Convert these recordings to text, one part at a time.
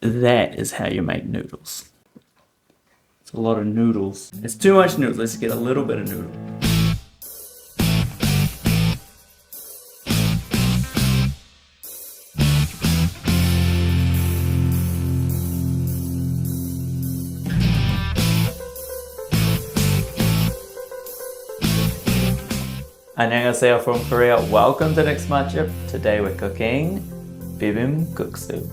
That is how you make noodles. It's a lot of noodles. It's too much noodles. Let's get a little bit of noodle. 안녕하세요 from Korea. Welcome to Next Matchup. Today we're cooking Bibim국수.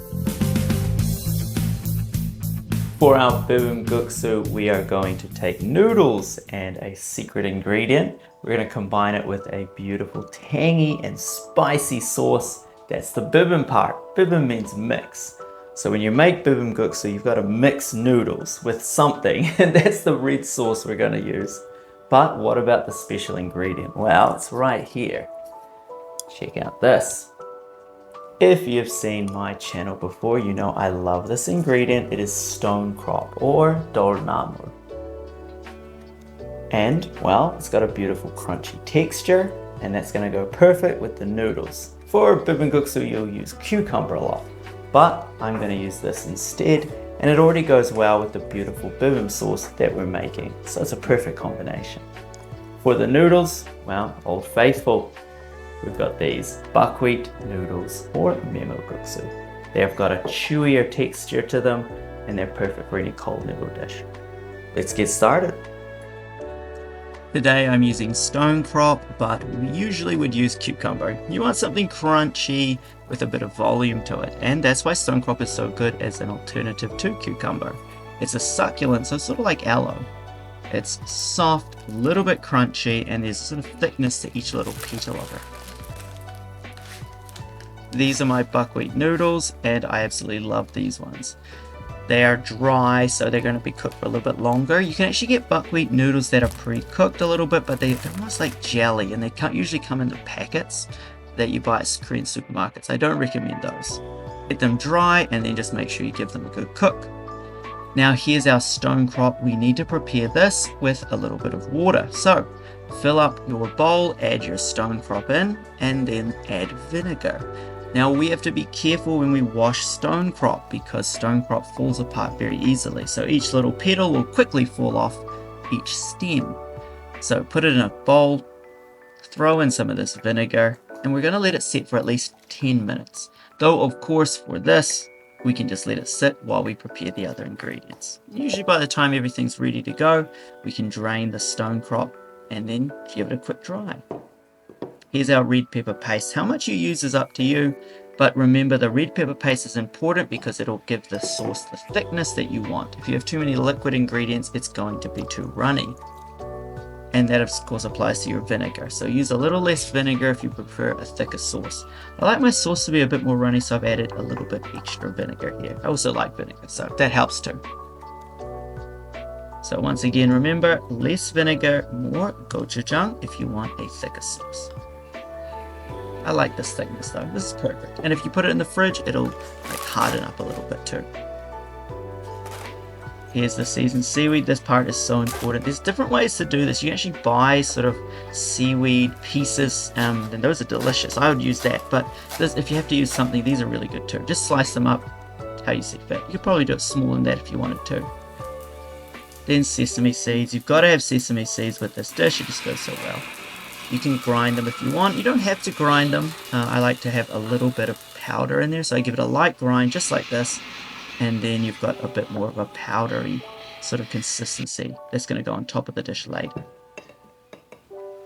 For our Bibim국su, we are going to take noodles and a secret ingredient. We're going to combine it with a beautiful tangy and spicy sauce. That's the bibim part. Bibim means mix. So when you make Bibim국su, you've got to mix noodles with something, and that's the red sauce we're going to use. But what about the special ingredient? Well, it's right here. Check out this. If you've seen my channel before, you know I love this ingredient. It is Stonecrop or 돌자반김. And, well, it's got a beautiful crunchy texture, and that's going to go perfect with the noodles. For Bibim국su, you'll use cucumber a lot, but I'm going to use this instead. And it already goes well with the beautiful bibim sauce that we're making. So it's a perfect combination. For the noodles, well, Old Faithful. We've got these buckwheat noodles or Makguksu. They've got a chewier texture to them and they're perfect for any cold noodle dish. Let's get started. Today I'm using Stonecrop, but we usually would use cucumber. You want something crunchy with a bit of volume to it, and that's why Stonecrop is so good as an alternative to cucumber. It's a succulent, so it's sort of like aloe. It's soft, a little bit crunchy, and there's sort of thickness to each little petal of it. These are my buckwheat noodles, and I absolutely love these ones. They are dry, so they're going to be cooked for a little bit longer. You can actually get buckwheat noodles that are pre-cooked a little bit, but they're almost like jelly, and they usually come in the packets that you buy at Korean supermarkets. I don't recommend those. Get them dry, and then just make sure you give them a good cook. Now here's our Stonecrop. We need to prepare this with a little bit of water. So fill up your bowl, add your Stonecrop in, and then add vinegar. Now we have to be careful when we wash Stonecrop because Stonecrop falls apart very easily. So each little petal will quickly fall off each stem. So put it in a bowl, throw in some of this vinegar, and we're going to let it sit for at least 10 minutes. Though of course for this, we can just let it sit while we prepare the other ingredients. Usually by the time everything's ready to go, we can drain the Stonecrop and then give it a quick dry. Here's our red pepper paste. How much you use is up to you, but remember the red pepper paste is important because it'll give the sauce the thickness that you want. If you have too many liquid ingredients, it's going to be too runny. And that of course applies to your vinegar. So use a little less vinegar if you prefer a thicker sauce. I like my sauce to be a bit more runny, so I've added a little bit extra vinegar here. I also like vinegar, so that helps too. So once again, remember, less vinegar, more gochujang if you want a thicker sauce. I like this thickness though, this is perfect. And if you put it in the fridge, it'll like harden up a little bit too. Here's the seasoned seaweed. This part is so important. There's different ways to do this. You can actually buy sort of seaweed pieces, and those are delicious. I would use that, but if you have to use something, these are really good too. Just slice them up how you see fit. You could probably do it smaller than that if you wanted to. Then sesame seeds. You've got to have sesame seeds with this dish. It just goes so well. You can grind them if you want. You don't have to grind them. I like to have a little bit of powder in there, so I give it a light grind just like this. And then you've got a bit more of a powdery sort of consistency that's going to go on top of the dish later.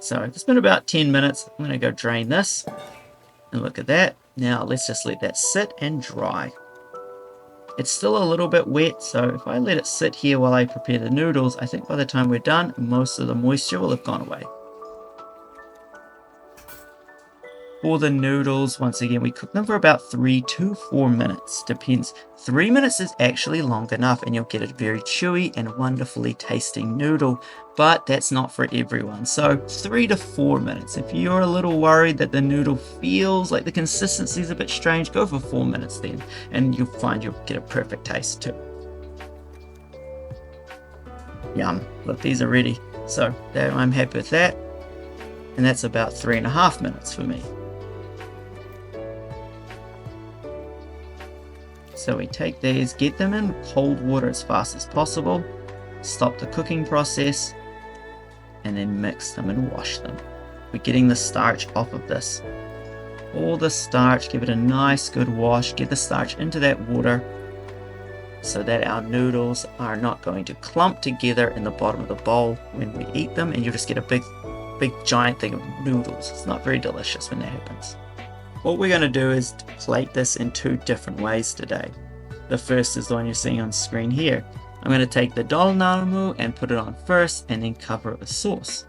So it's been about 10 minutes. I'm going to go drain this. And look at that. Now let's just let that sit and dry. It's still a little bit wet, so if I let it sit here while I prepare the noodles, I think by the time we're done, most of the moisture will have gone away. For the noodles, once again, we cook them for about 3 to 4 minutes. Depends. 3 minutes is actually long enough and you'll get a very chewy and wonderfully tasting noodle, but that's not for everyone. So 3 to 4 minutes. If you're a little worried that the noodle feels like the consistency is a bit strange, go for 4 minutes then, and you'll find you'll get a perfect taste too. Yum. Look, these are ready. So I'm happy with that. And that's about 3.5 minutes for me. So we take these, get them in cold water as fast as possible, stop the cooking process, and then mix them and wash them. We're getting the starch off of this. All the starch, give it a nice good wash, get the starch into that water so that our noodles are not going to clump together in the bottom of the bowl when we eat them, and you'll just get a big giant thing of noodles. It's not very delicious when that happens. What we're going to do is plate this in two different ways today. The first is the one you're seeing on screen here. I'm going to take the dolnamu and put it on first and then cover it with sauce.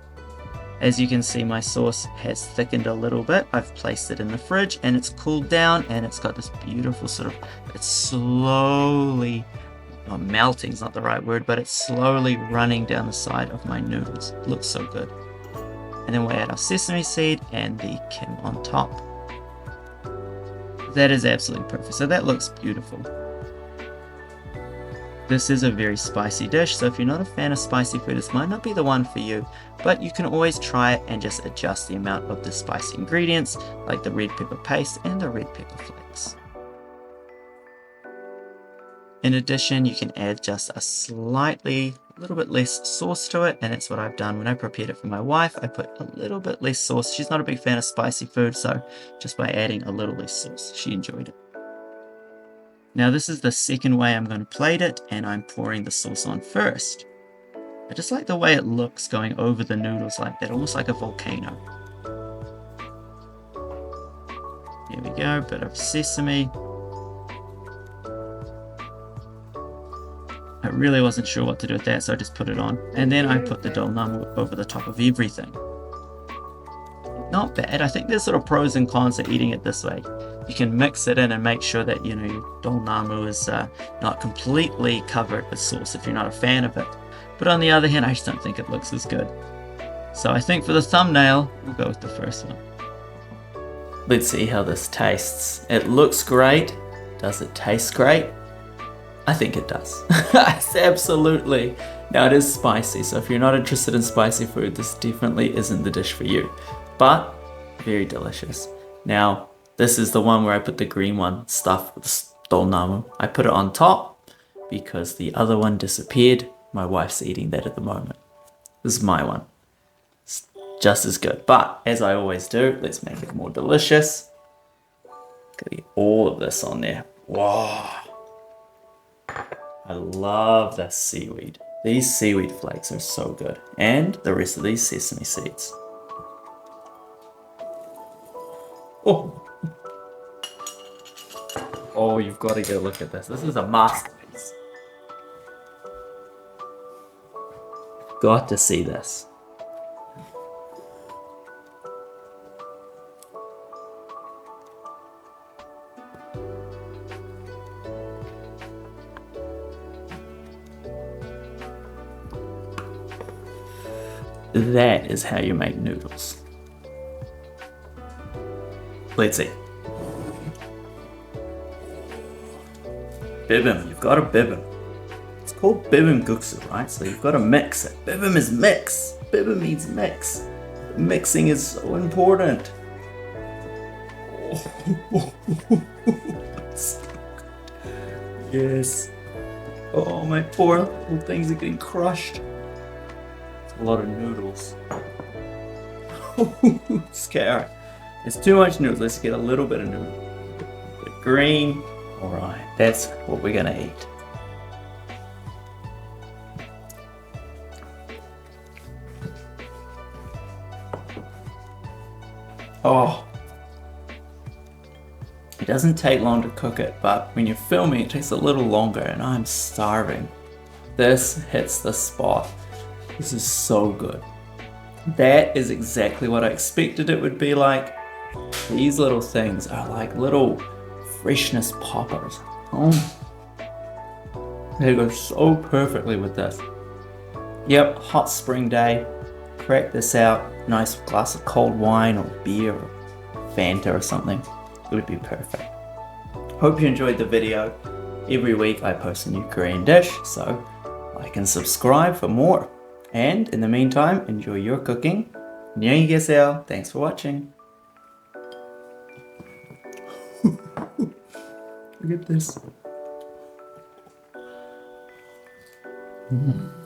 As you can see, my sauce has thickened a little bit. I've placed it in the fridge and it's cooled down, and it's got this beautiful it's slowly, well, melting is not the right word, but it's slowly running down the side of my noodles. It looks so good. And then we'll add our sesame seed and the kim on top. That is absolutely perfect. So that looks beautiful. This is a very spicy dish, so if you're not a fan of spicy food, this might not be the one for you, but you can always try it and just adjust the amount of the spicy ingredients, like the red pepper paste and the red pepper flakes. In addition, you can add just a little bit less sauce to it, and that's what I've done when I prepared it for my wife. I put a little bit less sauce. She's not a big fan of spicy food, so just by adding a little less sauce, she enjoyed it. Now this is the second way I'm going to plate it, and I'm pouring the sauce on first. I just like the way it looks going over the noodles like that, almost like a volcano. Here we go, a bit of sesame. I really wasn't sure what to do with that, so I just put it on. And then I put the dolnamu over the top of everything. Not bad. I think there's sort of pros and cons to eating it this way. You can mix it in and make sure that, your dolnamu is not completely covered with sauce if you're not a fan of it. But on the other hand, I just don't think it looks as good. So I think for the thumbnail, we'll go with the first one. Let's see how this tastes. It looks great. Does it taste great? I think it does. Absolutely. Now it is spicy, so if you're not interested in spicy food, this definitely isn't the dish for you. But very delicious. Now, this is the one where I put the green one stuffed with dolnamu. I put it on top because the other one disappeared. My wife's eating that at the moment. This is my one. It's just as good. But as I always do, let's make it more delicious. Get all of this on there. Wow. I love the seaweed. These seaweed flakes are so good. And the rest of these sesame seeds. Oh, you've got to get a look at this. This is a masterpiece. Got to see this. That is how you make noodles. Let's see. Bibim, you've got to bibim. It's called Bibim국su, right? So you've got to mix it. Bibim is mix. Bibim means mix. Mixing is so important. Yes. Oh, my poor little things are getting crushed. It's a lot of noodles. Scary. It's too much noodles. Let's get a little bit of noodle. The green. Alright, that's what we're gonna eat. Oh. It doesn't take long to cook it, but when you're filming it takes a little longer, and I'm starving. This hits the spot. This is so good. That is exactly what I expected it would be like. These little things are like little freshness poppers. Oh, they go so perfectly with this. Yep, hot spring day. Crack this out. Nice glass of cold wine or beer or Fanta or something. It would be perfect. Hope you enjoyed the video. Every week I post a new Korean dish, so like and subscribe for more. And in the meantime, enjoy your cooking. 안녕히 계세요. Thanks for watching. Look at this. Mm.